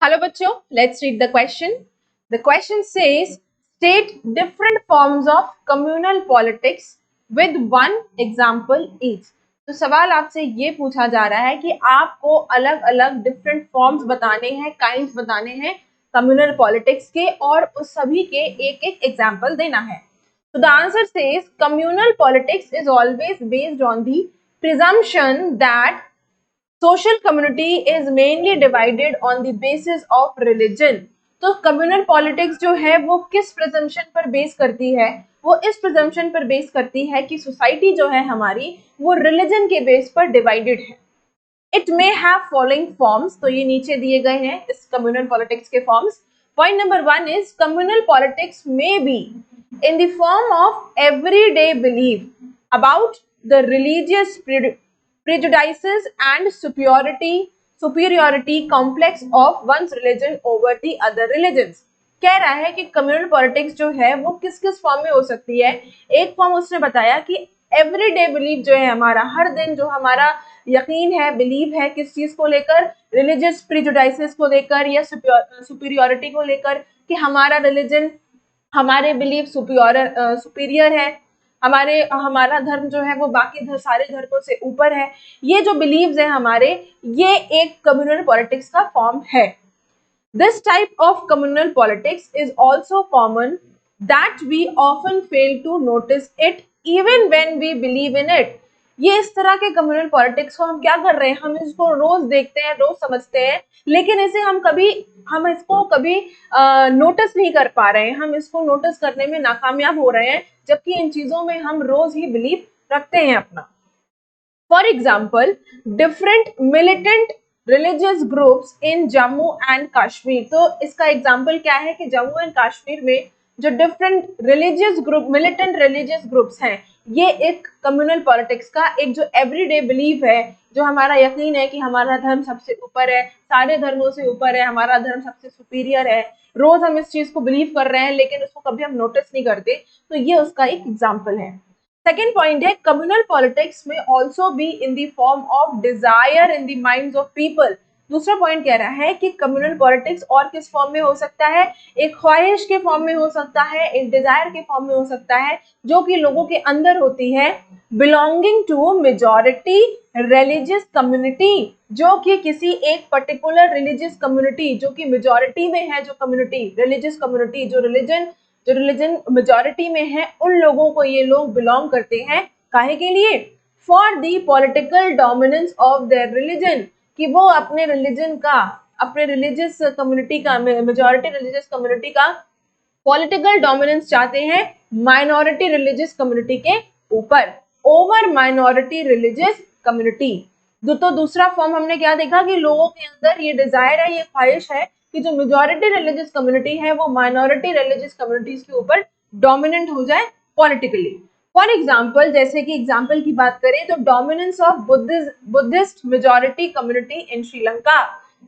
Hello बच्चों, let's read the question. The question says, state different forms of communal politics with one example each. तो सवाल आपसे ये पूछा जा रहा है कि आपको अलग अलग डिफरेंट फॉर्म्स बताने हैं, काइंड्स बताने हैं कम्युनल पॉलिटिक्स के और उस सभी के एक एक एग्जाम्पल देना है. So the answer says communal politics is always based on the presumption that social community is mainly divided on the basis of religion. तो कम्युनल पॉलिटिक्स जो है वो किस प्रिजम्पशन पर बेस करती है? वो इस प्रिजम्पशन पर बेस करती है कि सोसाइटी जो है हमारी वो रिलीजन के बेस पर डिवाइडेड है. It may have following forms. तो ये नीचे दिए गए हैं इस कम्युनल पॉलिटिक्स के forms. Point number 1 is communal politics may be in the form of everyday belief about the religious prejudices and superiority complex of one's religion over the other religions. कह रहा है कि कम्युनल पॉलिटिक्स जो है वो किस किस फॉर्म में हो सकती है. एक फॉर्म उसने बताया कि एवरीडे बिलीव जो है हमारा, हर दिन जो हमारा यकीन है, बिलीव है किस चीज को लेकर, रिलीजियस प्रिजुडाइसेस को लेकर या सुपीरियोरिटी को लेकर कि हमारा रिलीजन, हमारे बिलीव सुपीरियर है, हमारा धर्म जो है वो बाकी सारे धर्मों से ऊपर है. ये जो बिलीव्स है हमारे, ये एक कम्युनल पॉलिटिक्स का फॉर्म है. This type of communal politics is also common that we often fail to notice it even when we believe in it. ये इस तरह के कम्युनल पॉलिटिक्स को हम क्या कर रहे हैं, हम इसको रोज देखते हैं, रोज समझते हैं, लेकिन हम इसको कभी नोटिस नहीं कर पा रहे हैं, हम इसको नोटिस करने में नाकामयाब हो रहे हैं, जबकि इन चीजों में हम रोज ही बिलीव रखते हैं अपना. For example, different militant religious groups in Jammu and Kashmir. तो इसका एग्जाम्पल क्या है कि जम्मू एंड कश्मीर में जो different religious group, militant religious groups हैं, ये एक कम्युनल पॉलिटिक्स का एक जो एवरीडे बिलीफ है, जो हमारा यकीन है कि हमारा धर्म सबसे ऊपर है, सारे धर्मों से ऊपर है, हमारा धर्म सबसे सुपीरियर है, रोज हम इस चीज को बिलीव कर रहे हैं लेकिन उसको कभी हम नोटिस नहीं करते. तो ये उसका एक एग्जाम्पल है. सेकेंड पॉइंट है, कम्युनल पॉलिटिक्स में also be in the form of desire in the minds of people. दूसरा पॉइंट कह रहा है कि कम्युनल पॉलिटिक्स और किस फॉर्म में हो सकता है, एक ख्वाहिश के फॉर्म में हो सकता है, एक डिजायर के फॉर्म में हो सकता है, जो कि लोगों के अंदर होती है, belonging to majority religious community, जो कि किसी एक पर्टिकुलर रिलीजियस कम्युनिटी, जो कि मेजॉरिटी में है, जो कम्युनिटी रिलीजियस कम्युनिटी, जो रिलीजन मेजॉरिटी में है, उन लोगों को ये लोग बिलोंग करते हैं. काहे के लिए? For the political dominance of their religion, कि वो अपने रिलीजन का, अपने रिलीजियस कम्युनिटी का, मेजॉरिटी रिलीजियस कम्युनिटी का पॉलिटिकल डोमिनेंस चाहते हैं माइनॉरिटी रिलीजियस कम्युनिटी के ऊपर, ओवर माइनॉरिटी रिलीजियस कम्युनिटी. तो दूसरा फॉर्म हमने क्या देखा कि लोगों के अंदर ये डिजायर है, ये ख्वाहिश है कि जो मेजॉरिटी रिलीजियस कम्युनिटी है वो माइनॉरिटी रिलीजियस कम्युनिटीज के ऊपर डोमिनेंट हो जाए पॉलिटिकली. फॉर एग्जाम्पल, जैसे कि एग्जाम्पल की बात करें तो dominance of Buddhist majority community in Sri Lanka,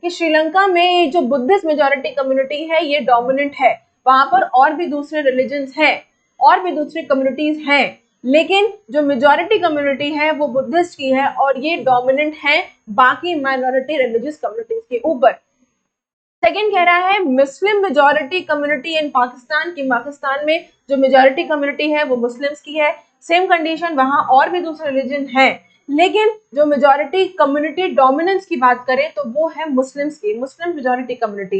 कि श्रीलंका में जो बुद्धिस्ट मेजॉरिटी कम्युनिटी है ये डोमिनेंट है. वहां पर और भी दूसरे रिलीजन्स हैं, और भी दूसरी कम्युनिटीज हैं, लेकिन जो मेजॉरिटी कम्युनिटी है वो बुद्धिस्ट की है और ये डोमिनेंट है बाकी माइनॉरिटी रिलीजियस कम्युनिटीज के ऊपर. सेकेंड कह रहा है Muslim majority community in Pakistan, की पाकिस्तान में जो मेजॉरिटी कम्युनिटी है वो मुस्लिम्स की है. सेम कंडीशन, वहां और भी दूसरे रिलीजन है, लेकिन जो मेजॉरिटी कम्युनिटी डोमिनेंस की बात करें तो वो है मुस्लिम्स की, मुस्लिम मेजॉरिटी कम्युनिटी.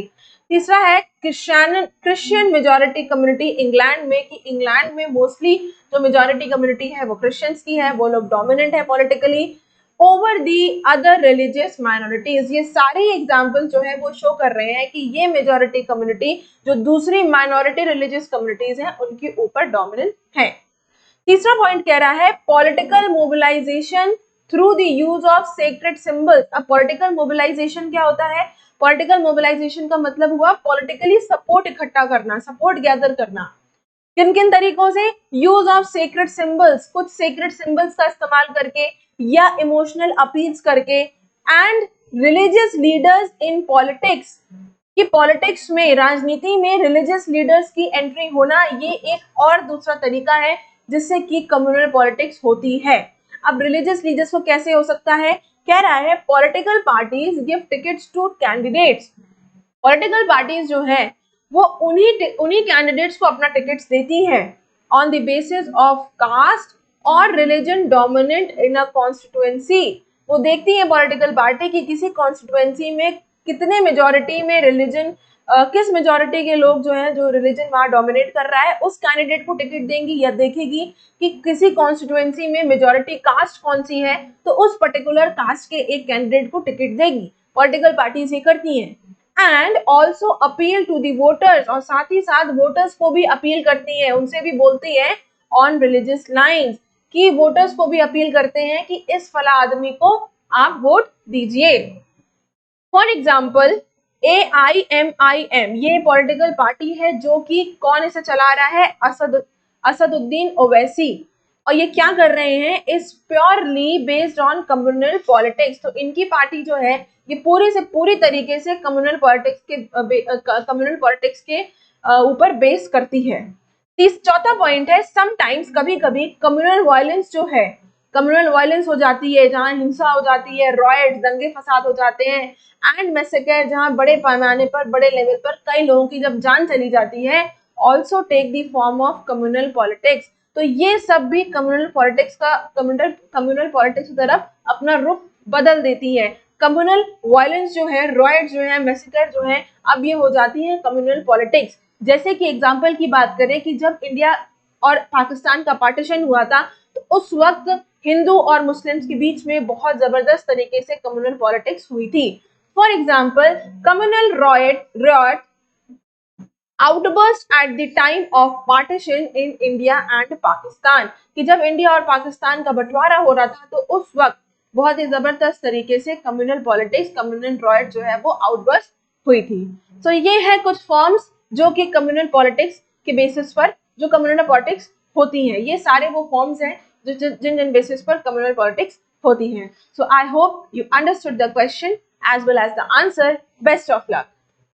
तीसरा है क्रिश्चियन मेजॉरिटी कम्युनिटी इंग्लैंड में, कि इंग्लैंड में मोस्टली जो मेजॉरिटी कम्युनिटी है वो क्रिश्चियंस की है, वो लोग डोमिनेंट है politically over the other religious minorities. ये सारी एग्जाम्पल जो है वो शो कर रहे हैं कि ये मेजॉरिटी कम्युनिटी जो दूसरी माइनॉरिटी रिलीजियस कम्युनिटीज हैं उनके ऊपर डोमिनेंट है. तीसरा पॉइंट कह रहा है political mobilisation through the use of sacred symbols. अब पॉलिटिकल मोबिलाइजेशन क्या होता है? पॉलिटिकल मोबिलाइजेशन का मतलब हुआ पॉलिटिकली सपोर्ट इकट्ठा करना, सपोर्ट गैदर करना. किन किन तरीकों से? यूज ऑफ सेक्रेड सिंबल्स, कुछ सेक्रेड सिंबल्स का इस्तेमाल करके या इमोशनल अपील्स करके, and religious leaders in politics, कि पॉलिटिक्स में, राजनीति में रिलीजियस लीडर्स की एंट्री होना, ये एक और दूसरा तरीका है जिससे कि कम्युनल पॉलिटिक्स होती है. अब रिलीजियस लीडर्स को कैसे हो सकता है? कह रहा है political parties give tickets to candidates. Political parties जो है वो उन्हीं कैंडिडेट्स को अपना टिकट्स देती है on the basis of caste और religion dominant in a constituency. वो देखती है पॉलिटिकल पार्टी की किसी कॉन्स्टिट्यूएंसी में कितने मेजोरिटी में रिलीजन, किस मेजोरिटी के लोग जो हैं, जो रिलीजन वहां डोमिनेट कर रहा है, उस कैंडिडेट को टिकट देंगी, या देखेगी कि किसी कॉन्स्टिट्यूएंसी में मेजोरिटी कास्ट कौन सी है तो उस पर्टिकुलर कास्ट के एक कैंडिडेट को टिकट देगी। पॉलिटिकल पार्टीज ये करती हैं। And also appeal to the voters, और साथ ही साथ वोटर्स को भी अपील करती है, उनसे भी बोलती है ऑन रिलीजियस लाइन्स, कि वोटर्स को भी अपील करते हैं कि इस फला आदमी को आप वोट दीजिए। फॉर एग्जाम्पल AIMIM ये पॉलिटिकल पार्टी है जो कि कौन इसे चला रहा है, असदुद्दीन ओवैसी, और ये क्या कर रहे हैं, is purely based on communal politics. तो इनकी पार्टी जो है ये पूरी से पूरी तरीके से कम्युनल पॉलिटिक्स के ऊपर बेस करती है। चौथा पॉइंट है समटाइम्स, कभी कभी कम्युनल वायलेंस जो है, कम्युनल वायलेंस हो जाती है, जहां हिंसा हो जाती है, रॉयट्स दंगे फसाद हो जाते हैं, एंड मैसेकर, जहां बड़े पैमाने पर बड़े लेवल पर कई लोगों की जब जान चली जाती है, also take the form of communal politics. तो ये सब भी कम्युनल पॉलिटिक्स की तरफ अपना रुख बदल देती है। कम्युनल वायलेंस जो है, रॉयट्स जो है, मैसेकर जो है, अब ये हो जाती है कम्युनल पॉलिटिक्स। जैसे कि एग्जाम्पल की बात करें कि जब इंडिया और पाकिस्तान का पार्टीशन हुआ था तो उस वक्त हिंदू और मुस्लिम्स के बीच में बहुत जबरदस्त तरीके से कम्युनल पॉलिटिक्स हुई थी। For example communal riot outburst at the time of partition in India and Pakistan, कि जब इंडिया और पाकिस्तान का बंटवारा हो रहा था तो उस वक्त बहुत ही जबरदस्त तरीके से कम्युनल पॉलिटिक्स, कम्युनल रॉयट जो है वो आउटबर्स्ट हुई थी। तो ये है कुछ फॉर्म्स जो कि कम्युनल पॉलिटिक्स के बेसिस पर जो कम्युनल पॉलिटिक्स होती हैं। ये सारे वो फॉर्म्स हैं जिन जिन बेसिस पर कम्युनल पॉलिटिक्स होती हैं। So I hope you understood the question as well as the answer. Best of luck.